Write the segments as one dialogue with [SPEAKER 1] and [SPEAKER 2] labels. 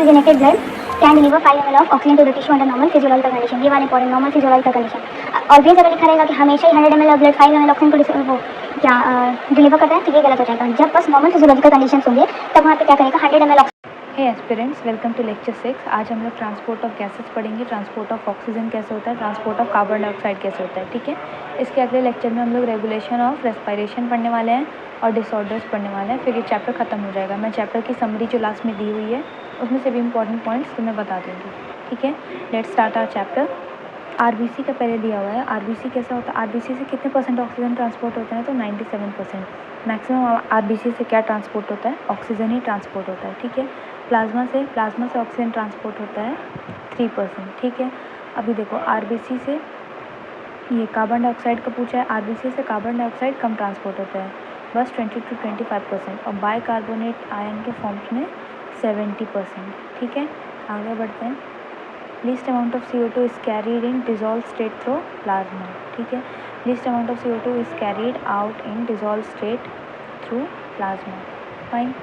[SPEAKER 1] oxygenated blood can deliver 5 ml of oxygen to the tissue under normal physiological condition. ये वाला important, normal physiological condition. Always अगर लिखा रहेगा कि हमेशा ही 100 ml ब्लड 5 ml ऑक्सीजन को क्या डिलीवर करता है, तो ये गलत हो जाएगा। जब बस नॉर्मल फिजियोलॉजिकल कंडीशन होंगे तब वहाँ पे क्या करेगा, 100 ml।
[SPEAKER 2] Hey aspirants, welcome to lecture 6। आज हम लोग ट्रांसपोर्ट ऑफ गैसेस पढ़ेंगे। ट्रांसपोर्ट ऑफ ऑक्सीजन कैसे होता है, ट्रांसपोर्ट ऑफ कार्बन डाइऑक्साइड कैसे होता है, ठीक है। इसके अगले लेक्चर में हम लोग रेगुलेशन ऑफ रेस्पिरेशन पढ़ने वाले हैं और डिसऑर्डर्स पढ़ने वाले हैं, फिर ये चैप्टर खत्म हो जाएगा। मैं चैप्टर की समरी जो लास्ट में दी हुई है उसमें से भी इंपॉर्टेंट पॉइंट्स तुम्हें बता दूँगी, ठीक है। Let's start our chapter. RBC का पहले दिया हुआ है। आरबीसी कैसा होता है, आरबीसी से कितने % ऑक्सीजन ट्रांसपोर्ट होता है, तो 97%। मैक्सिमम आरबीसी से क्या ट्रांसपोर्ट होता है, ऑक्सीजन ही ट्रांसपोर्ट होता है, ठीक है। प्लाज्मा से ऑक्सीजन ट्रांसपोर्ट होता है 3%, ठीक है। अभी देखो आरबीसी से ये कार्बन डाइऑक्साइड का पूछा है, आरबीसी से कार्बन डाइऑक्साइड कम ट्रांसपोर्ट होता है, बस 20 to 25%, और बाइकार्बोनेट आयन के फॉर्म्स में 70%, ठीक है। आगे बढ़ते हैं। Least amount of CO2 is carried in dissolve state through plasma, ठीक है। Least amount of CO2 is carried out in dissolve state through plasma, fine.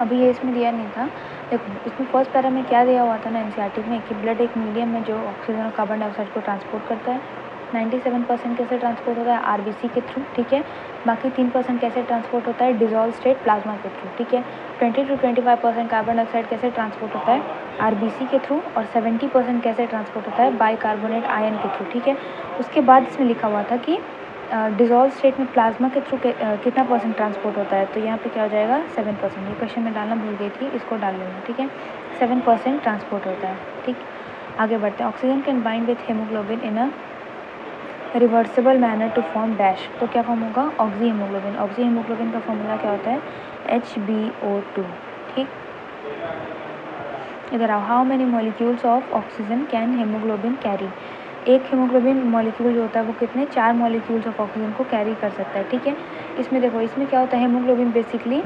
[SPEAKER 2] अभी ये इसमें दिया नहीं था, देखो इसमें फर्स्ट पैरा में क्या दिया हुआ था ना एनसीईआरटी में, कि ब्लड एक मीडियम है जो ऑक्सीजन और कार्बन डाइऑक्साइड को ट्रांसपोर्ट करता है। 97% कैसे ट्रांसपोर्ट होता है, आरबीसी के थ्रू, ठीक है। बाकी 3% कैसे ट्रांसपोर्ट होता है, डिजॉल्व स्टेट प्लाज्मा के थ्रू, ठीक है। 20 to 25% कार्बन डाइऑक्साइड कैसे ट्रांसपोर्ट होता है, आरबीसी के थ्रू, और 70% कैसे ट्रांसपोर्ट होता है, बाइकार्बोनेट आयन के थ्रू, ठीक है। उसके बाद इसमें लिखा हुआ था कि डिजॉल्व स्टेट में प्लाज्मा के थ्रू कितना % ट्रांसपोर्ट होता है, तो यहाँ पे क्या हो जाएगा 7%। ये क्वेश्चन में डालना भूल गई थी, इसको डाल लेना, ठीक है। 7% ट्रांसपोर्ट होता है, ठीक। आगे बढ़ते हैं। Oxygen can bind with haemoglobin in a reversible manner to form dash, तो क्या फॉर्म होगा, ऑक्सी हेमोग्लोबिन। ऑक्सी हेमोग्लोबिन का फॉर्मूला क्या होता है, HbO2, ठीक। इधर आओ, how many molecules of oxygen can haemoglobin carry. एक हेमोग्लोबिन मॉलिक्यूल जो होता है वो कितने 4 मॉलिक्यूल्स ऑफ ऑक्सीजन को कैरी कर सकता है, ठीक है। इसमें देखो, इसमें क्या होता है, हेमोग्लोबिन बेसिकली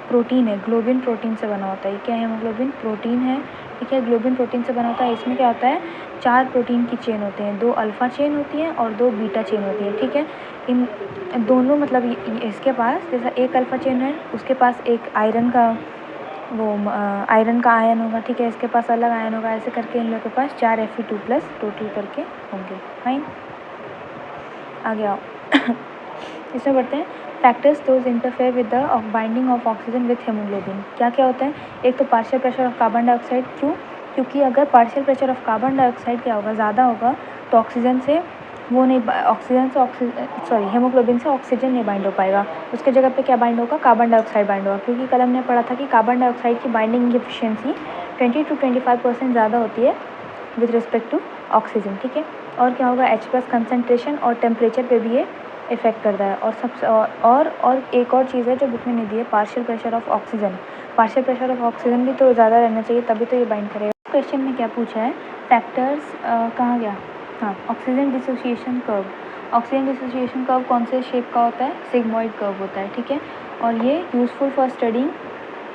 [SPEAKER 2] प्रोटीन है, ग्लोबिन प्रोटीन से बना होता है। ये क्या है, हेमोग्लोबिन प्रोटीन है, ठीक है, ग्लोबिन प्रोटीन से बना होता है। इसमें क्या होता है, 4 प्रोटीन की चेन होते हैं, 2 अल्फ़ा चेन होती है और 2 बीटा चेन होती है, ठीक है। इन दोनों मतलब इसके पास जैसा एक अल्फ़ा चेन है, उसके पास एक आयरन का आयरन का आयन होगा, ठीक है, इसके पास अलग आयन होगा, ऐसे करके इन लोगों के पास 4 Fe2+ टोटल करके होंगे, फाइन। आगे आओ इसमें बढ़ते हैं। Factors those interfere with the binding of oxygen with haemoglobin, क्या क्या होता है। एक तो partial pressure of carbon dioxide, क्यों, क्योंकि अगर partial pressure of carbon dioxide क्या होगा, ज़्यादा होगा, तो ऑक्सीजन से वो नहीं, हेमोग्लोबिन से ऑक्सीजन नहीं बाइंड हो पाएगा, उसके जगह पे क्या बाइंड होगा, कार्बन डाइऑक्साइड बाइंड होगा, क्योंकि कल हमने पढ़ा था कि कार्बन डाइऑक्साइड की बाइंडिंग एफिशिएंसी 20 to 25% ज़्यादा होती है विद रिस्पेक्ट टू ऑक्सीजन, ठीक है। और क्या होगा, H+ कंसनट्रेशन और टेम्परेचर पे भी ये इफेक्ट करता है। और सबसे और एक और चीज़ है जो बुक में नहीं दी है, partial pressure of oxygen. Partial pressure of oxygen भी तो ज़्यादा रहना चाहिए, तभी तो ये बाइंड करेगा। क्वेश्चन में क्या पूछा है, फैक्टर्स कहाँ गया, हाँ, oxygen dissociation curve. Oxygen dissociation curve कौन से शेप का होता है, सिग्मॉइड कर्व होता है, ठीक है। और ये यूज़फुल फॉर स्टडिंग,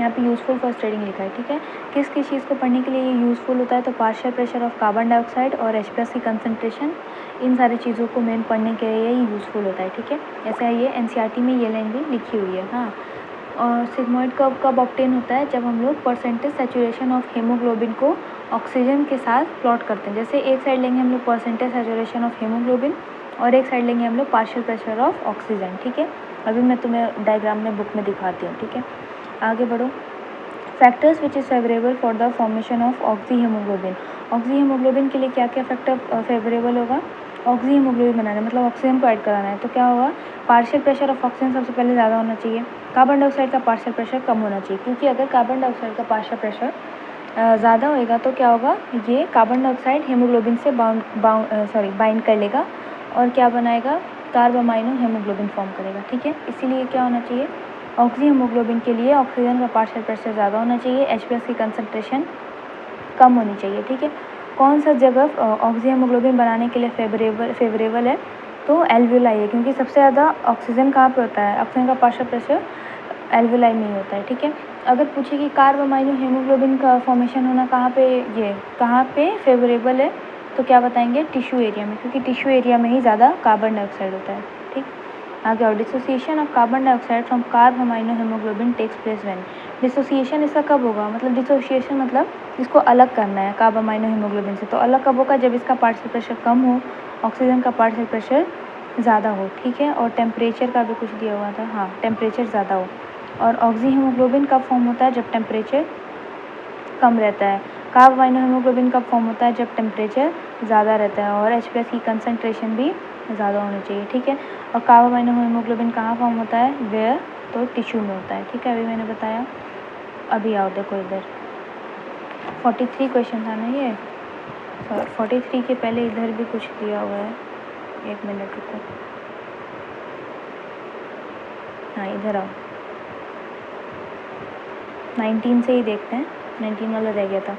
[SPEAKER 2] यहाँ पे यूज़फुल फॉर स्टडिंग लिखा है, ठीक है। किस किस चीज़ को पढ़ने के लिए ये यूज़फुल होता है, तो partial pressure of carbon dioxide और H+ की कंसनट्रेशन, इन सारी चीज़ों को मेन पढ़ने के लिए ये यूज़फुल होता है, ठीक है। ऐसा ये एनसीईआरटी में ये लाइन भी लिखी हुई है, हाँ। और सिग्मॉइड कर्व कब ऑब्टेन होता है, जब हम लोग परसेंटेज सैचुरेशन ऑफ हेमोग्लोबिन को ऑक्सीजन के साथ प्लॉट करते हैं। जैसे एक साइड लेंगे हम लोग परसेंटेज सैचुरेशन ऑफ हेमोग्लोबिन और एक साइड लेंगे हम लोग पार्शियल प्रेशर ऑफ ऑक्सीजन, ठीक है। अभी मैं तुम्हें डायग्राम में बुक में दिखाती हूँ, ठीक है। आगे बढ़ो। Factors which is favourable for the formation of oxy haemoglobin. Oxy haemoglobin के लिए क्या क्या फैक्टर फेवरेबल होगा, ऑक्सी हेमोग्लोबिन बनाना है मतलब ऑक्सीजन को ऐड कराना है, तो क्या होगा, पार्शियल प्रेशर ऑफ ऑक्सीजन सबसे पहले ज़्यादा होना चाहिए, कार्बन डाइऑक्साइड का पार्शियल प्रेशर कम होना चाहिए, क्योंकि अगर कार्बन डाइऑक्साइड का पार्शियल प्रेशर ज़्यादा होएगा तो क्या होगा, ये कार्बन डाइऑक्साइड हेमोग्लोबिन से बाइंड कर लेगा और क्या बनाएगा, कार्बामाइनो हेमोग्लोबिन फॉर्म करेगा, ठीक है। इसीलिए क्या होना चाहिए, ऑक्सी हेमोग्लोबिन के लिए ऑक्सीजन का पार्शियल प्रेशर ज़्यादा होना चाहिए, H+ की कंसनट्रेशन कम होनी चाहिए, ठीक है। कौन सा जगह ऑक्सी हेमोग्लोबिन बनाने के लिए फेवरेबल है, तो एल्वियोलाई है, क्योंकि सबसे ज़्यादा ऑक्सीजन कहाँ पे होता है, ऑक्सीजन का पार्शियल प्रेशर एल्वियोलाई में ही होता है, ठीक है। अगर पूछे कि कार्बामाइनो हेमोग्लोबिन का फॉर्मेशन होना कहाँ पे फेवरेबल है, तो क्या बताएंगे, टिश्यू एरिया में, क्योंकि टिश्यू एरिया में ही ज़्यादा कार्बन डाइऑक्साइड होता है, ठीक। आगे और dissociation of carbon dioxide from carb amino haemoglobin takes place when. Dissociation इसका कब होगा, मतलब डिसोसिएशन मतलब इसको अलग करना है कार्ब अमाइनो हेमोग्लोबिन से, तो अलग कब होगा, जब इसका पार्शियल प्रेशर कम हो, ऑक्सीजन का पार्शियल प्रेशर ज़्यादा हो, ठीक है। और टेम्परेचर का भी कुछ दिया हुआ था, हाँ टेम्परेचर ज़्यादा हो। और ऑक्सी हीमोग्लोबिन कब फॉर्म होता है, जब टेम्परेचर कम रहता है। कार्ब अमाइनो हीमोग्लोबिन कब फॉर्म होता है, जब टेम्परेचर ज़्यादा रहता है और H+ की कंसनट्रेशन भी ज़्यादा होनी चाहिए, ठीक है। और कार्ब अमाइनो हीमोग्लोबिन कहाँ फॉर्म होता है, वेयर, तो टिश्यू में होता है, ठीक है, अभी मैंने बताया। अभी आओ देखो इधर 43 क्वेश्चन था ना ये, 43 के पहले इधर भी कुछ दिया हुआ है, एक मिनट रुको, हाँ इधर आओ, 19 से ही देखते हैं, 19 वाला रह गया था,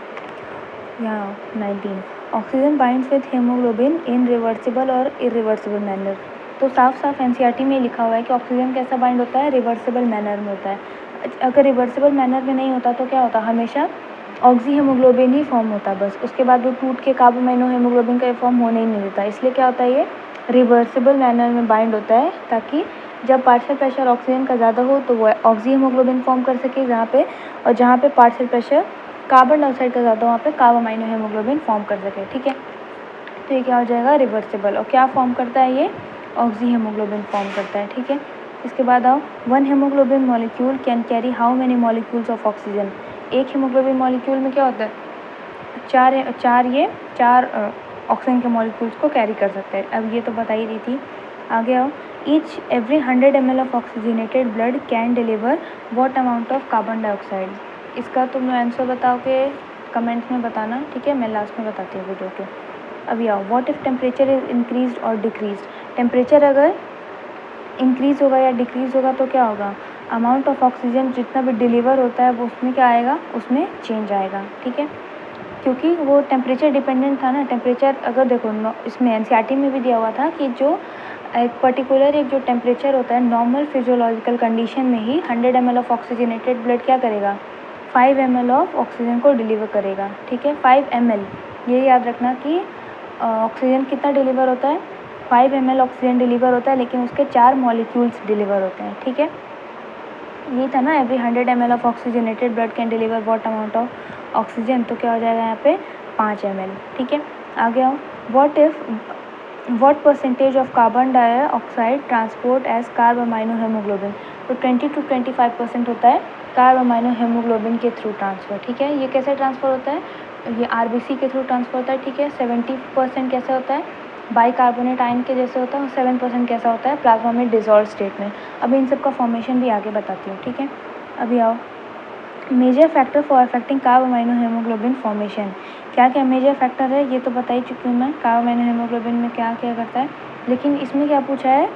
[SPEAKER 2] यहाँ 19। Oxygen binds with haemoglobin in reversible और इरिवर्सिबल मैनर। तो साफ साफ एनसीईआरटी में लिखा हुआ है कि ऑक्सीजन कैसा बाइंड होता है, रिवर्सिबल मैनर में होता है। अगर रिवर्सिबल मैनर में नहीं होता तो क्या होता, हमेशा ऑक्सी हीमोग्लोबिन ही फॉर्म होता बस, उसके बाद वो टूट के कार्ब अमाइनो हीमोग्लोबिन का फॉर्म होने ही नहीं देता। इसलिए क्या होता है, ये रिवर्सिबल मैनर में बाइंड होता है, ताकि जब पार्शियल प्रेशर ऑक्सीजन का ज़्यादा हो तो वो ऑक्सी हीमोग्लोबिन फॉर्म कर सके जहाँ पे, और जहाँ पे पार्शियल प्रेशर कार्बन डाइऑक्साइड का ज़्यादा हो वहाँ पे कार्ब अमाइनो हीमोग्लोबिन फॉर्म कर सके, ठीक है। तो ये क्या हो जाएगा, रिवर्सिबल। और क्या फॉर्म करता है, ये ऑक्सी हीमोग्लोबिन फॉर्म करता है, ठीक है। इसके बाद आओ, one haemoglobin molecule can carry how many molecules of oxygen. एक हीमोग्लोबिन मॉलिक्यूल में क्या होता है, चार ऑक्सीजन के मॉलिक्यूल्स को कैरी कर सकते हैं। अब ये तो बता ही दी थी। आगे आओ, each every 100 ml of oxygenated blood can deliver what amount of carbon dioxide. इसका तुम आंसर बताओ के कमेंट्स में बताना, ठीक है, मैं लास्ट में बताती हूँ वीडियो के। अभी आओ, what if temperature is increase और डिक्रीज। टेम्परेचर अगर इंक्रीज होगा या डिक्रीज होगा तो क्या होगा, अमाउंट ऑफ ऑक्सीजन जितना भी डिलीवर होता है वो उसमें क्या आएगा, उसमें चेंज आएगा, ठीक है, क्योंकि वो टेम्परेचर डिपेंडेंट था ना। टेम्परेचर अगर देखो इसमें एनसीईआरटी में भी दिया हुआ था कि जो एक पर्टिकुलर एक जो टेम्परेचर होता है नॉर्मल फिजियोलॉजिकल कंडीशन में ही 100 ml ऑफ ऑक्सीजनेटेड ब्लड क्या करेगा, 5 ml ऑफ ऑक्सीजन को डिलीवर करेगा, ठीक है, 5 ml। ये याद रखना कि ऑक्सीजन कितना डिलीवर होता है, 5 ml ऑक्सीजन डिलीवर होता है, लेकिन उसके 4 मॉलिक्यूल्स डिलीवर होते हैं, ठीक है। ये था ना, every 100 ml of oxygenated blood can deliver what amount of oxygen, तो क्या हो जाएगा यहाँ पे 5 ml, ठीक है। आगे आओ, what percentage of carbon dioxide transport as carb amino haemoglobin. तो 20 to 25% होता है कार्ब अमाइनो हेमोग्लोबिन के थ्रू ट्रांसफ़र, ठीक है। ये कैसे ट्रांसफ़र होता है, ये आरबीसी के थ्रू ट्रांसफ़र होता है, ठीक है। 70% कैसे होता है, बाइकार्बोनेट आयन के जैसे होता है, और 7% कैसा होता है, प्लाज्मा में डिजॉल्व स्टेट में। अभी इन सब का फॉर्मेशन भी आगे बताती हूँ, ठीक है। अभी आओ, major factor for affecting carb amino haemoglobin formation. क्या क्या मेजर फैक्टर है ये तो बता ही चुकी हूँ मैं, कार्ब अमाइनो हेमोग्लोबिन में क्या क्या करता है। लेकिन इसमें क्या पूछा है,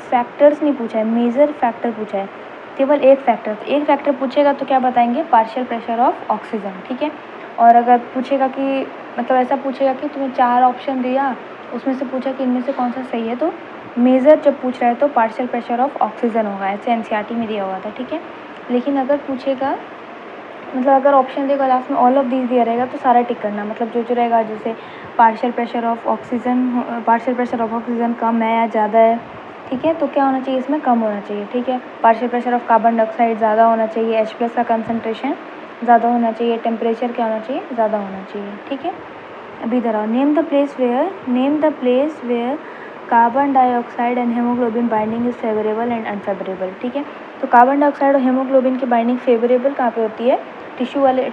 [SPEAKER 2] फैक्टर्स नहीं पूछा है, मेजर फैक्टर पूछा है, केवल एक फैक्टर। तो एक फैक्टर पूछेगा तो क्या बताएंगे, पार्शियल प्रेशर ऑफ ऑक्सीजन, ठीक है। और अगर पूछेगा कि मतलब ऐसा पूछेगा कि तुम्हें 4 ऑप्शन दिया, उसमें से पूछा कि इनमें से कौन सा सही है, तो मेजर जब पूछ रहा है तो पार्शियल प्रेशर ऑफ ऑक्सीजन होगा, ऐसे एनसीईआरटी में दिया हुआ था, ठीक है। लेकिन अगर पूछेगा, मतलब अगर ऑप्शन देगा लास्ट में ऑल ऑफ दीज दिया रहेगा तो सारा टिक करना, मतलब जो जो रहेगा, जैसे पार्शियल प्रेशर ऑफ ऑक्सीजन कम है या ज़्यादा है, ठीक है, तो क्या होना चाहिए, इसमें कम होना चाहिए, ठीक है। Partial pressure of carbon dioxide ज़्यादा होना चाहिए, H+ का कंसनट्रेशन ज़्यादा होना चाहिए, टेम्परेचर क्या होना चाहिए, ज़्यादा होना चाहिए, ठीक है। अभी इधर आओ, name the place where carbon dioxide and haemoglobin binding is favourable and unfavourable, ठीक है। तो कार्बन डाइऑक्साइड और हेमोग्लोबिन की बाइंडिंग फेवरेबल कहाँ पे होती है, टिश्यू वाले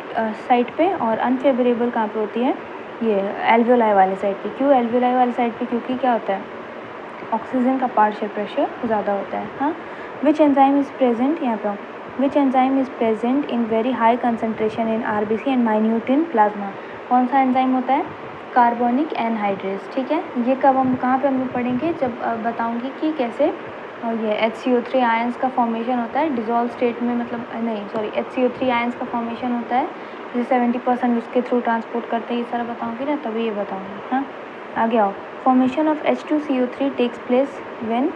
[SPEAKER 2] साइड पे, और अनफेवरेबल कहाँ पे होती है, ये एल्वियोलाई वाले साइड पे। क्यों एल्वियोलाई वाले साइड पे, क्योंकि क्या होता है, ऑक्सीजन का पार्शियल प्रेशर ज़्यादा होता है, हाँ। विच एंजाइम इज़ प्रेजेंट, यहाँ पे which enzyme is present in very high concentration in RBC and minute in plasma. कौन सा एंजाइम होता है, कार्बोनिक एनहाइड्रेस, ठीक है। ये कब हम कहाँ पे हम लोग पढ़ेंगे, जब बताऊँगी कि कैसे ये HCO3 आयंस का फॉर्मेशन होता है डिजॉल्व स्टेट में, मतलब नहीं सॉरी, HCO3 आयंस का फॉर्मेशन होता है, जैसे 70% उसके थ्रू ट्रांसपोर्ट करते हैं, ये सारा बताऊँगी ना, तभी ये बताऊँगी, हाँ। आगे आओ, formation of H2CO3 takes place when.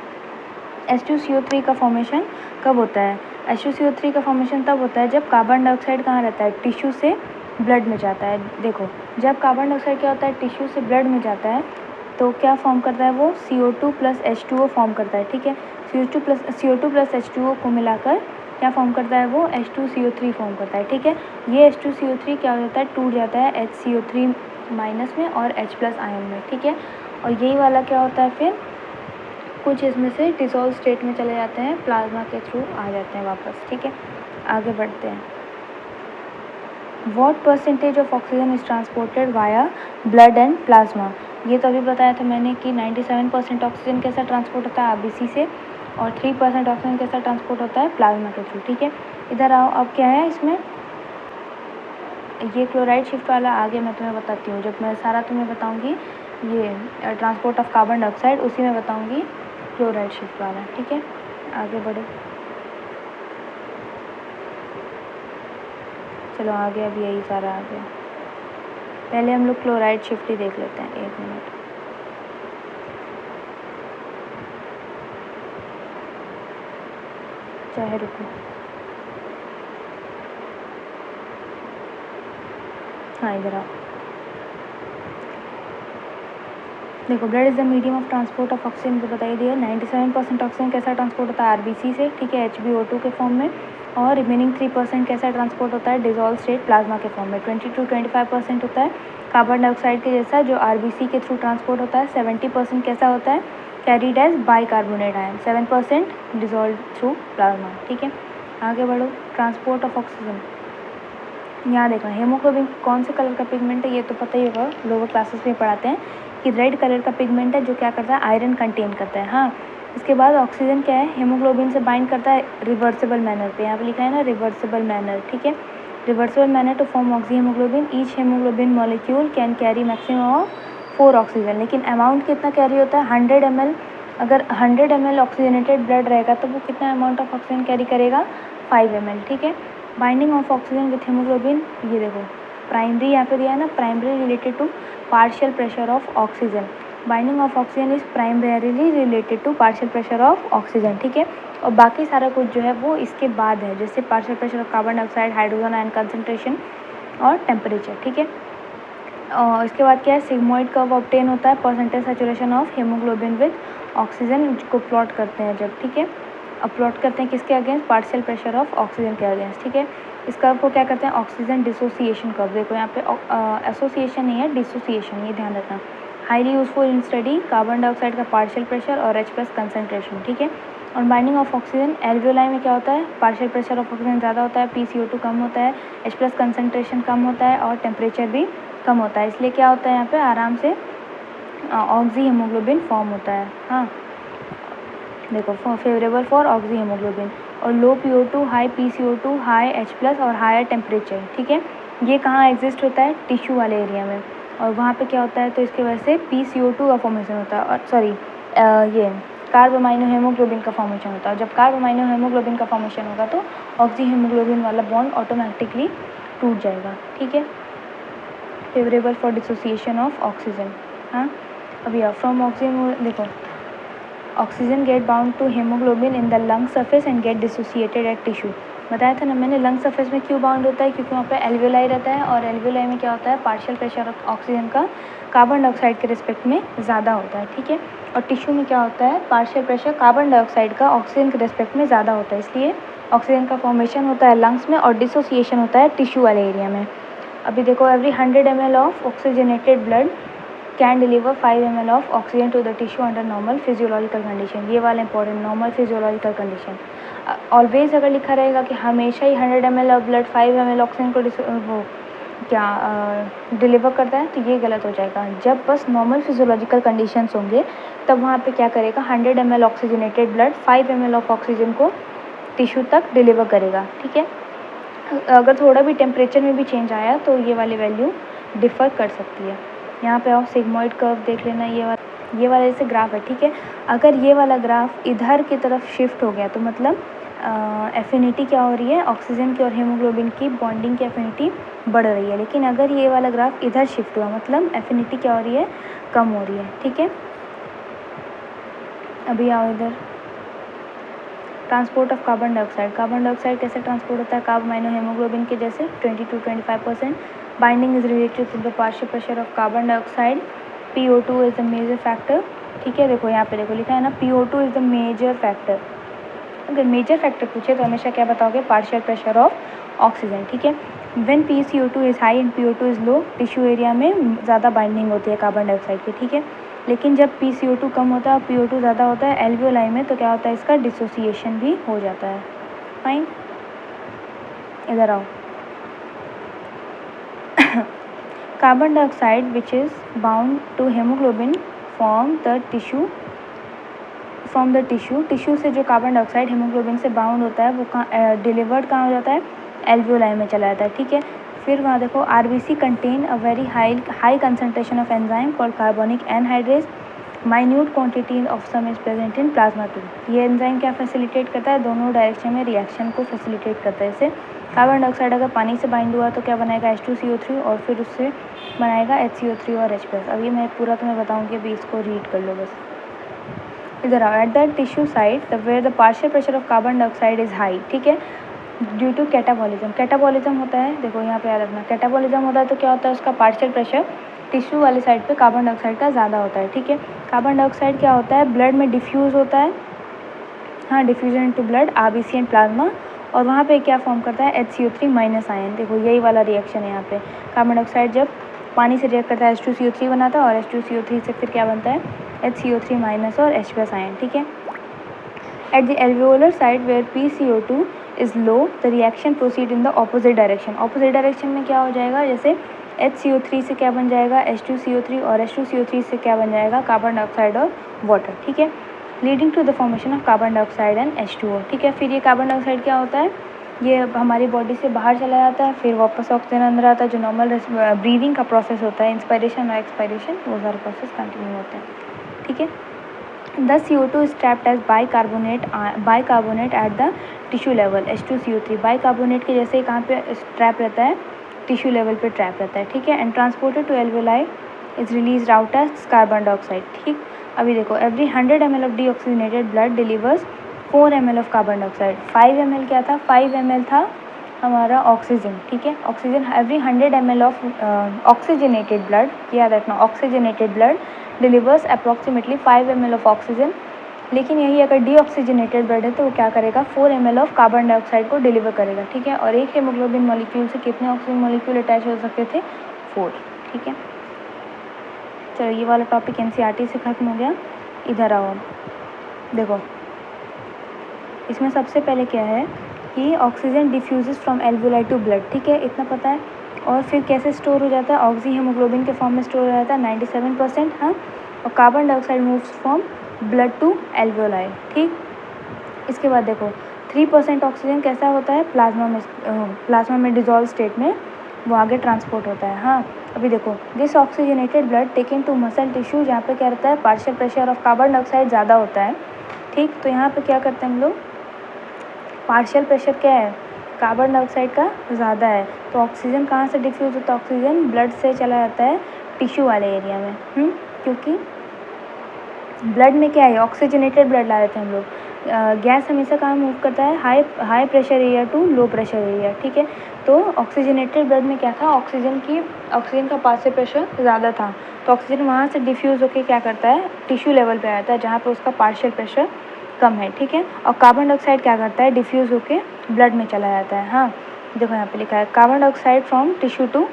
[SPEAKER 2] H2CO3 का फॉर्मेशन कब होता है, H2CO3 का फॉर्मेशन तब होता है जब कार्बन डाइऑक्साइड कहाँ रहता है, टिश्यू से ब्लड में जाता है। देखो, जब कार्बन डाइऑक्साइड क्या होता है, टिश्यू से ब्लड में जाता है तो क्या फॉर्म करता है वो CO2 प्लस H2O फॉर्म करता है, ठीक है। CO2 प्लस H2O को मिलाकर क्या फॉर्म करता है वो H2CO3 फॉर्म करता है, ठीक है। ये H2CO3 क्या हो जाता है, टूट जाता है HCO3 माइनस में और H प्लस आयन में, ठीक है। और यही वाला क्या होता है फिर कुछ इसमें से डिसॉल्व स्टेट में चले जाते हैं, प्लाज्मा के थ्रू आ जाते हैं वापस, ठीक है। आगे बढ़ते हैं। What percentage of oxygen is transported via blood and plasma? ये तो अभी बताया था मैंने कि 97% ऑक्सीजन कैसा ट्रांसपोर्ट होता है आरबीसी से और 3% ऑक्सीजन कैसा ट्रांसपोर्ट होता है प्लाज्मा के थ्रू, ठीक है। इधर आओ, अब क्या है इसमें, ये क्लोराइड शिफ्ट वाला आगे मैं तुम्हें बताती हूँ, जब मैं सारा तुम्हें बताऊँगी ये ट्रांसपोर्ट ऑफ कार्बन डाइऑक्साइड, उसी में बताऊँगी क्लोराइड शिफ्ट वाला, ठीक है। आगे बढ़ो, चलो आगे, अब यही सारा आ गया। पहले हम लोग क्लोराइड शिफ्ट ही देख लेते हैं, 1 मिनट। चाहे रुको, हाँ इधर आओ। देखो, blood is the medium of transport of oxygen, तो बताइए दिया 97% ऑक्सीजन कैसा ट्रांसपोर्ट होता है आरबीसी से, ठीक है, HbO2 के फॉर्म में, और रिमेनिंग 3% कैसा ट्रांसपोर्ट होता है डिजॉल्व स्टेट प्लाज्मा के फॉर्म में। 20 to 25% होता है कार्बन डाइऑक्साइड के जैसा जो आरबीसी के थ्रू ट्रांसपोर्ट होता है। 70% कैसा होता है carried as bicarbonate ion, 7% dissolve through plasma, ठीक है। आगे बढ़ो, ट्रांसपोर्ट ऑफ ऑक्सीजन। यहाँ देखो, हेमोग्लोबिन कौन से कलर का पिगमेंट है, ये तो पता ही होगा, लोअर क्लासेस में पढ़ाते हैं कि रेड कलर का पिगमेंट है जो क्या करता है, आयरन कंटेन करता है, हाँ। इसके बाद ऑक्सीजन क्या है, हेमोग्लोबिन से बाइंड करता है रिवर्सिबल मैनर पे, यहाँ पे लिखा है ना रिवर्सिबल मैनर, ठीक है। Reversible manner to form oxy haemoglobin, each haemoglobin molecule can carry maximum of 4 oxygen, लेकिन अमाउंट कितना कैरी होता है 100 ml। अगर 100 ml ऑक्सीजनेटेड ब्लड रहेगा तो वो कितना अमाउंट ऑफ ऑक्सीजन कैरी करेगा, 5 ml, ठीक है। Binding of oxygen with haemoglobin, ये देखो प्राइमरी यहाँ पे दिया है ना, primary related to partial pressure of oxygen. Binding of oxygen is primarily related to partial pressure of oxygen, ठीक है। और बाकी सारा कुछ जो है वो इसके बाद है, जैसे partial pressure of carbon dioxide, hydrogen ion concentration और टेम्परेचर, ठीक है। और इसके बाद क्या है, सिग्मोइड कर्व ऑब्टेन होता है, percentage saturation of haemoglobin with oxygen को प्लॉट करते हैं जब, ठीक है। अब प्लॉट करते हैं किसके against, partial pressure of oxygen के अगेंस्ट, ठीक है। इस कर्व को क्या करते हैं, ऑक्सीजन डिसोसिएशन कर्व। देखो यहाँ पे एसोसिएशन नहीं है, डिसोसिएशन, ये ध्यान रखना। Highly useful in study carbon dioxide का पार्शियल प्रेशर और H प्लस कंसनट्रेशन, ठीक है। और बाइंडिंग ऑफ ऑक्सीजन, एल्वियोलाई में क्या होता है, पार्शियल प्रेशर ऑफ ऑक्सीजन ज़्यादा होता है, PCO2 कम होता है, H प्लस कंसनट्रेशन कम होता है और टेम्परेचर भी कम होता है, इसलिए क्या होता है यहाँ पे आराम से ऑक्सी हेमोग्लोबिन फॉर्म होता है, हाँ। देखो, फेवरेबल फॉर ऑक्सी हेमोग्लोबिन। और लो PO2, high PCO2, high H plus और हायर टेम्परेचर, ठीक है। ये कहाँ एग्जिस्ट होता है, टिश्यू वाले एरिया में, और वहाँ पे क्या होता है, तो इसकी वजह से PCO2 का फॉर्मेशन होता है, और सॉरी ये कार्बोमाइनो हेमोग्लोबिन का फॉर्मेशन होता है। जब कार्बोमाइनो हेमोग्लोबिन का फॉर्मेशन होगा तो ऑक्सी हेमोग्लोबिन वाला बॉन्ड ऑटोमेटिकली टूट जाएगा, ठीक है। Favourable for dissociation of oxygen, हाँ। अभी फ्रॉम ऑक्सीजन, देखो oxygen get bound to haemoglobin in the lung surface and get dissociated at tissue. बताया था ना मैंने, लंग सरफेस में क्यों बाउंड होता है, क्योंकि वहाँ पे एल्वियोलाई रहता है, और एल्वियोलाई में क्या होता है, पार्शियल प्रेशर ऑफ ऑक्सीजन का कार्बन डाइऑक्साइड के रिस्पेक्ट में ज़्यादा होता है, ठीक है। और टिश्यू में क्या होता है, पार्शियल प्रेशर कार्बन डाइऑक्साइड का ऑक्सीजन के रिस्पेक्ट में ज़्यादा होता है, इसलिए ऑक्सीजन का फॉर्मेशन होता है लंग्स में और डिसोसिएशन होता है टिश्यू वाले एरिया में। अभी देखो, every 100 ml of oxygenated blood can deliver 5 ml of oxygen to the tissue under normal physiological condition. ये वाला important, normal physiological condition. Always अगर लिखा रहेगा कि हमेशा ही 100 ml of blood 5 ml oxygen को वो क्या डिलीवर करता है, तो ये गलत हो जाएगा। जब बस नॉर्मल फिजियोलॉजिकल कंडीशंस होंगे तब वहाँ पे क्या करेगा, 100 ml oxygenated blood 5 ml of oxygen को टिश्यू तक डिलीवर करेगा, ठीक है। अगर थोड़ा भी टेम्परेचर में भी चेंज आया तो ये वाली वैल्यू डिफ़र कर सकती है। यहाँ पे आप सिग्मोइड कर्व देख लेना, ये वाला जैसे ग्राफ है, ठीक है। अगर ये वाला ग्राफ इधर की तरफ शिफ्ट हो गया तो मतलब एफिनिटी क्या हो रही है, ऑक्सीजन की और हेमोग्लोबिन की बॉन्डिंग की एफिनिटी बढ़ रही है। लेकिन अगर ये वाला ग्राफ इधर शिफ्ट हुआ मतलब एफिनिटी क्या हो रही है, कम हो रही है, ठीक है। अभी आओ इधर, transport of carbon dioxide. Carbon dioxide कैसे ट्रांसपोर्ट होता है, कार्बोमाइनो हेमोग्लोबिन के जैसे 20 to 25%। Binding is related to the partial pressure of carbon dioxide PO2 is the major factor, ठीक है। देखो यहाँ पे देखो लिखा है ना, PO2 is the major factor. अगर मेजर फैक्टर पूछे तो हमेशा क्या बताओगे, पार्शियल प्रेशर ऑफ ऑक्सीजन, ठीक है। When PCO2 is high and PO2 is low, tissue area में ज़्यादा बाइंडिंग होती है कार्बन डाइऑक्साइड की, ठीक है। लेकिन जब PCO2 कम होता है और PO2 ज़्यादा होता है एल्वियोलाई में, तो क्या होता है, इसका डिसोसिएशन भी हो जाता है। फाइन, इधर आओ। Carbon dioxide which is bound to haemoglobin from the tissue से जो कार्बन डाइऑक्साइड हेमोग्लोबिन से बाउंड होता है वो कहाँ डिलीवर्ड कहाँ हो जाता है, एल्वियोलाई में चला जाता है, ठीक है। फिर वहाँ देखो RBC contain a very high concentration of enzyme called carbonic anhydrase, minute quantity of some is present in plasma too. ये एंजाइम क्या फैसिलिटेट करता है, दोनों डायरेक्शन में रिएक्शन को फैसिलिटेट करता है। इससे कार्बन डाइऑक्साइड अगर पानी से बाइंड हुआ तो क्या बनाएगा, H2CO3, और फिर उससे बनाएगा HCO3 और H+। अब ये मैं पूरा तुम्हें बताऊँगी, अभी इसको रीड कर लो बस। इधर आओ। At the tissue site where the partial pressure of carbon dioxide is high, ठीक है, ड्यू टू कैटाबॉलिज्म। कैटाबॉलिज्म होता है, देखो यहाँ पे याद रखना, कैटाबॉलिज्म होता है तो क्या होता है, उसका पार्शियल प्रेशर टिश्यू वाली साइड पे कार्बन डाइऑक्साइड का ज़्यादा होता है, ठीक है। कार्बन डाइऑक्साइड क्या होता है, ब्लड में डिफ्यूज़ होता है, हाँ, diffusion into blood, RBC and plasma, और वहाँ पे क्या फॉर्म करता है, HCO3 माइनस आयन। देखो यही वाला रिएक्शन है यहाँ पे, कार्बन डाइऑक्साइड जब पानी से रिएक्ट करता है H2CO3 बनाता है, और H2CO3 से फिर क्या बनता है, HCO3 माइनस और H+ आयन, ठीक है। At the alveolar side where PCO2 is low, the reaction proceed in the opposite direction. Opposite direction में क्या हो जाएगा, जैसे HCO3 से क्या बन जाएगा, H2CO3, और H2CO3 से क्या बन जाएगा, कार्बन डाइऑक्साइड और वाटर, ठीक है, leading to the formation of carbon dioxide and H2O, ठीक है। फिर ये कार्बन डाइऑक्साइड क्या होता है, ये हमारी बॉडी से बाहर चला जाता है, फिर वापस ऑक्सीजन अंदर आता है, जो नॉर्मल ब्रीदिंग का प्रोसेस होता है, इंस्पायरेशन और एक्सपायरेशन, वो सारे प्रोसेस कंटिन्यू होते हैं, ठीक है। The CO2 is trapped as bicarbonate at the tissue level, H2CO3। Bicarbonate के जैसे कहाँ पे ट्रैप रहता है, टिश्यू लेवल पे ट्रैप रहता है, ठीक है। And transported to alveoli is release out as carbon dioxide, ठीक। अभी देखो, every 100 ml of deoxygenated blood delivers 4 ml of carbon dioxide. 5 ml क्या था, 5 ml था हमारा ऑक्सीजन, ठीक है। Oxygen, every 100 ml of oxygenated blood, याद रखना, oxygenated blood delivers approximately 5 ml of oxygen. लेकिन यही अगर डीऑक्सीजनेटेड ब्लड है तो वो क्या करेगा, 4 ml ऑफ कार्बन डाइऑक्साइड को डिलीवर करेगा, ठीक है। और एक हेमोग्लोबिन मॉलिक्यूल से कितने ऑक्सीजन मॉलिक्यूल अटैच हो सकते थे, 4, ठीक है। चलो ये वाला टॉपिक NCERT से ख़त्म हो गया। इधर आओ, देखो इसमें सबसे पहले क्या है कि oxygen diffuses from alveoli to blood, ठीक है, इतना पता है। और फिर कैसे स्टोर हो जाता है, ऑक्सी हेमोग्लोबिन के फॉर्म में स्टोर हो जाता है 97%, हाँ। और carbon dioxide moves from blood to alveoli, ठीक। इसके बाद देखो 3% ऑक्सीजन कैसा होता है, प्लाज्मा में डिजॉल्व स्टेट में वो आगे ट्रांसपोर्ट होता है, हाँ। अभी देखो, this oxygenated blood taken to muscle tissue, जहाँ पे क्या रहता है, partial pressure of carbon dioxide ज़्यादा होता है, ठीक। तो यहाँ पे क्या करते हैं हम लोग, पार्शियल प्रेशर क्या है, कार्बन डाइऑक्साइड का ज़्यादा है, तो ऑक्सीजन कहाँ से डिफ्यूज़ होता है, ऑक्सीजन ब्लड से चला जाता है टिश्यू वाले एरिया में, क्योंकि ब्लड में क्या है, ऑक्सीजनेटेड ब्लड ला देते हैं हम लोग। गैस हमेशा कहाँ मूव करता है, high pressure area to low pressure area, ठीक है। तो ऑक्सीजनेटेड ब्लड में क्या था, ऑक्सीजन का पार्शियल प्रेशर ज़्यादा था, तो ऑक्सीजन वहाँ से डिफ्यूज़ होकर क्या करता है, टिश्यू लेवल पे आता है जहाँ पे उसका पार्शियल प्रेशर कम है, ठीक है। और कार्बन डाइऑक्साइड क्या करता है, डिफ्यूज़ होकर ब्लड में चला जाता है, हाँ। देखो यहाँ पे लिखा है carbon dioxide from tissue to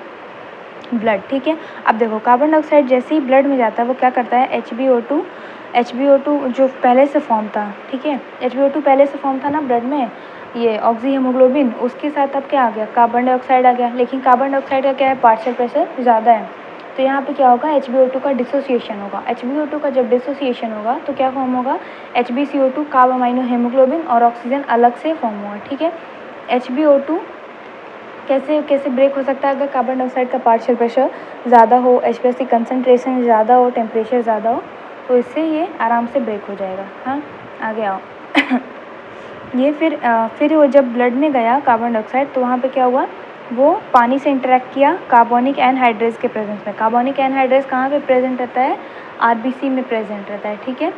[SPEAKER 2] blood, ठीक है। अब देखो कार्बन डाइऑक्साइड जैसे ही ब्लड में जाता है वो क्या करता है, HbO2 जो पहले से फॉर्म था, ठीक है, HbO2 पहले से फॉर्म था ना ब्लड में, ये ऑक्सी हेमोग्लोबिन, उसके साथ अब क्या आ गया, कार्बन डाइऑक्साइड आ गया। लेकिन कार्बन डाइऑक्साइड का क्या है, पार्शियल प्रेशर ज़्यादा है, तो यहाँ पे क्या होगा, HbO2 का डिसोसिएशन होगा। HbO2 का जब डिसोसिएशन होगा तो क्या फॉर्म होगा, HbCO2 कार्ब अमाइनो हेमोग्लोबिन और ऑक्सीजन अलग से फॉर्म होगा, ठीक है। HbO2 कैसे ब्रेक हो सकता है, अगर कार्बन डाइऑक्साइड का पार्शियल प्रेशर ज़्यादा हो, H+ की कंसनट्रेशन ज़्यादा हो, टेम्परेचर ज़्यादा हो, तो इससे ये आराम से ब्रेक हो जाएगा, हाँ। आगे आओ। ये फिर वो जब ब्लड में गया कार्बन डाइऑक्साइड तो वहाँ पे क्या हुआ, वो पानी से इंटरेक्ट किया कार्बोनिक एनहाइड्रेज के प्रेजेंस में। कार्बोनिक एनहाइड्रेज कहाँ पे प्रेजेंट रहता है, RBC में प्रेजेंट रहता है, ठीक है।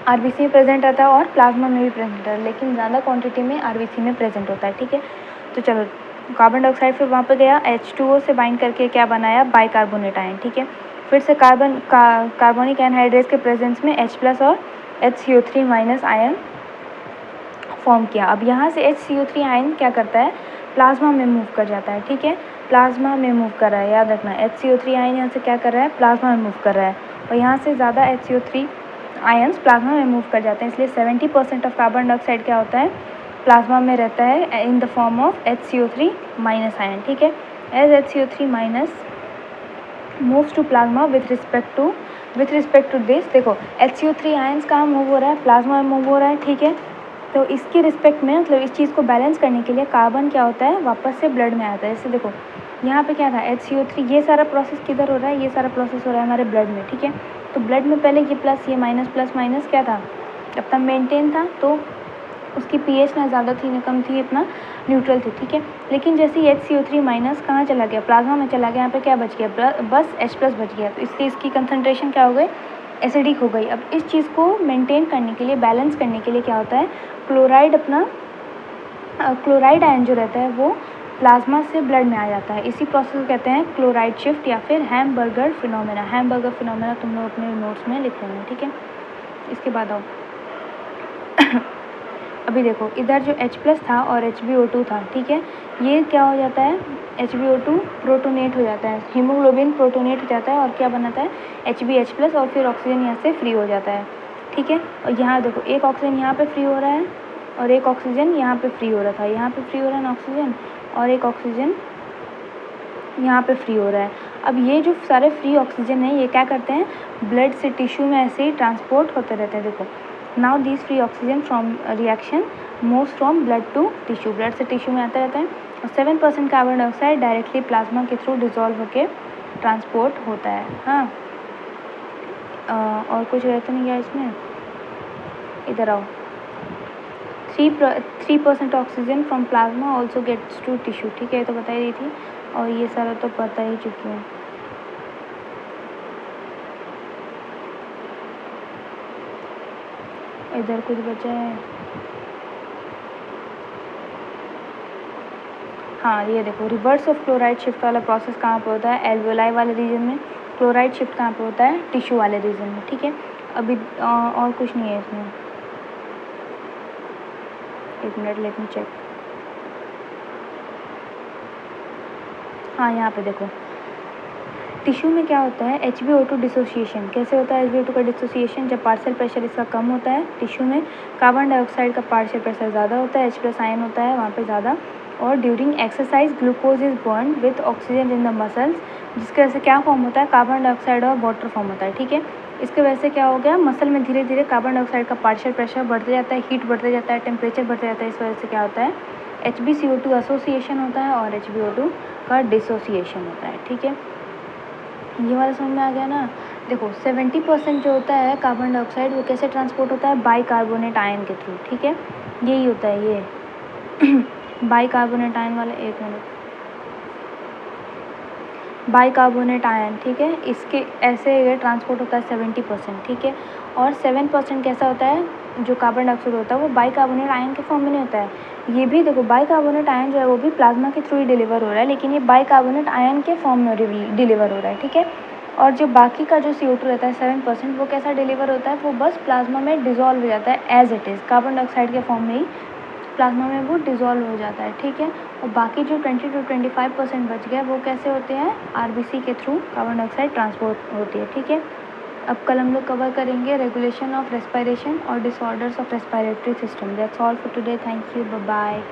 [SPEAKER 2] RBC में प्रेजेंट रहता है और प्लाज्मा में भी प्रेजेंट रहता है, लेकिन ज़्यादा क्वांटिटी में RBC में प्रेजेंट होता है, ठीक है। तो चलो कार्बन डाइऑक्साइड फिर वहाँ पे गया, H2O से बाइंड करके क्या बनाया, बाइकार्बोनेट आयन, ठीक है। फिर से कार्बोनिक एनहाइड्रेस के प्रेजेंस में H+ और HCO3- आयन फॉर्म किया। अब यहाँ से HCO3 आयन क्या करता है, प्लाज्मा में मूव कर जाता है। ठीक है, प्लाज्मा में मूव कर रहा है, याद रखना। HCO3 आयन यहाँ से क्या कर रहा है, प्लाज्मा में मूव कर रहा है, और यहाँ से ज़्यादा HCO3 आयन्स प्लाज्मा में मूव कर जाते हैं, इसलिए 70% ऑफ कार्बन डाइऑक्साइड क्या होता है, प्लाज्मा में रहता है in the form of HCO3- ion. ठीक है, as HCO3- moves to plasma with respect to this, देखो HCO3 आयन्स कहाँ मूव हो रहा है, प्लाज्मा में मूव हो रहा है। ठीक है, तो इसके रिस्पेक्ट में, मतलब इस चीज़ को बैलेंस करने के लिए कार्बन क्या होता है, वापस से ब्लड में आता है। जैसे देखो यहाँ पे क्या था, HCO3, ये सारा प्रोसेस किधर हो रहा है, ये सारा प्रोसेस हो रहा है हमारे ब्लड में। ठीक है, तो ब्लड में पहले ये प्लस, ये माइनस, प्लस माइनस क्या था, अपना मेंटेन था, तो उसकी pH ना ज़्यादा थी ना कम थी, अपना न्यूट्रल थी। ठीक है, लेकिन जैसे HCO3- कहाँ चला गया, प्लाज्मा में चला गया, यहाँ पे क्या बच गया, बस H+ बच गया, तो इसलिए इसकी कंसनट्रेशन क्या हो गई, एसिडिक हो गई। अब इस चीज़ को मेंटेन करने के लिए, बैलेंस करने के लिए क्या होता है, क्लोराइड आयन जो रहता है वो प्लाज्मा से ब्लड में आ जाता है। इसी प्रोसेस को कहते हैं क्लोराइड शिफ्ट या फिर हैम्बर्गर फिनोमेना तुम लोग अपने नोट्स में लिख लेंगे। ठीक है, इसके बाद आओ अभी देखो इधर जो H+ था और HbO2 था। ठीक है, ये क्या हो जाता है, HbO2 प्रोटोनेट हो जाता है, हीमोग्लोबिन प्रोटोनेट हो जाता है, और क्या बनाता है, Hb+, और फिर ऑक्सीजन यहाँ से फ्री हो जाता है। ठीक है, और यहाँ देखो एक ऑक्सीजन यहाँ पे फ्री हो रहा है, और एक ऑक्सीजन यहाँ पे फ्री हो रहा था, यहाँ पे फ्री हो रहा है ना ऑक्सीजन, और एक ऑक्सीजन यहाँ पे फ्री हो रहा है। अब ये जो सारे फ्री ऑक्सीजन है, ये क्या करते हैं, ब्लड से टिश्यू में ऐसे ही ट्रांसपोर्ट होते रहते हैं। देखो now this free oxygen from reaction moves from blood to tissue, blood से टिश्यू में आते रहते हैं, और 7% कार्बन डाइऑक्साइड डायरेक्टली प्लाज्मा के थ्रू डिजॉल्व होकर ट्रांसपोर्ट होता है। हाँ, और कुछ रहता नहीं क्या इसमें, इधर आओ, 3% oxygen from plasma also gets to tissue. ठीक है, ये तो बता ही रही थी, और ये सारा तो पता ही चुकी हूँ। इधर कुछ बचा है, हाँ ये देखो, रिवर्स ऑफ क्लोराइड शिफ्ट वाला प्रोसेस कहाँ पे होता है, एल्वेलाई वाले रीजन में। क्लोराइड शिफ्ट कहाँ पे होता है, टिश्यू वाले रीजन में। ठीक है, अभी और कुछ नहीं है इसमें, एक मिनट लेट मी चेक। हाँ यहाँ पे देखो, टिश्यू में क्या होता है, HbO2 डिसोसिएशन। कैसे होता है HbO2 का डिसोसिएशन, जब पार्शियल प्रेशर इसका कम होता है टिश्यू में, कार्बन डाइऑक्साइड का पार्शियल प्रेशर ज़्यादा होता है, H+ आयन होता है वहाँ पे ज़्यादा, और during exercise glucose is burn with oxygen in the muscles, जिसकी वजह से क्या फॉर्म होता है, कार्बन डाइऑक्साइड और वाटर फॉर्म होता है। ठीक है, इसके वजह से क्या हो गया, मसल में धीरे धीरे कार्बन डाइऑक्साइड का पार्शियल प्रेशर बढ़ते जाता है, हीट बढ़ते जाता है, टेम्परेचर बढ़ते जाता है। इस वजह से क्या होता है, HbCO2 एसोसिएशन होता है और HbO2 का डिसोसिएशन होता है। ठीक है, ये वाला समझ में आ गया ना। देखो 70% जो होता है कार्बन डाइऑक्साइड, वो कैसे ट्रांसपोर्ट होता है, बाइकार्बोनेट आयन के थ्रू। ठीक है, यही होता है ये बाइकार्बोनेट आयन वाला, एक मिनट, बाइकार्बोनेट आयन। ठीक है, इसके ऐसे ये ट्रांसपोर्ट होता है 70%। ठीक है, और 7% कैसा होता है, जो कार्बन डाइऑक्साइड होता है वो बाइकार्बोनेट आयन के फॉर्म में नहीं होता है। ये भी देखो बाइकार्बोनेट आयन जो है वो भी प्लाज्मा के थ्रू ही डिलीवर हो रहा है, लेकिन ये बाइकार्बोनेट आयन के फॉर्म में डिलीवर हो रहा है। ठीक है, और जो बाकी का जो CO2 रहता है 7%, वो कैसा डिलीवर होता है, वो बस प्लाज्मा में डिजॉल्व हो जाता है as it is, carbon dioxide के फॉर्म में ही प्लाज्मा में वो डिजॉल्व हो जाता है। ठीक है, और बाकी जो 20 to 25% बच गया वो कैसे होते हैं, RBC के थ्रू कार्बन डाइऑक्साइड ट्रांसपोर्ट होती है। ठीक है, अब कल हम लोग कवर करेंगे रेगुलेशन ऑफ रेस्पिरेशन और disorders of respiratory system. That's all for today, thank you, bye bye.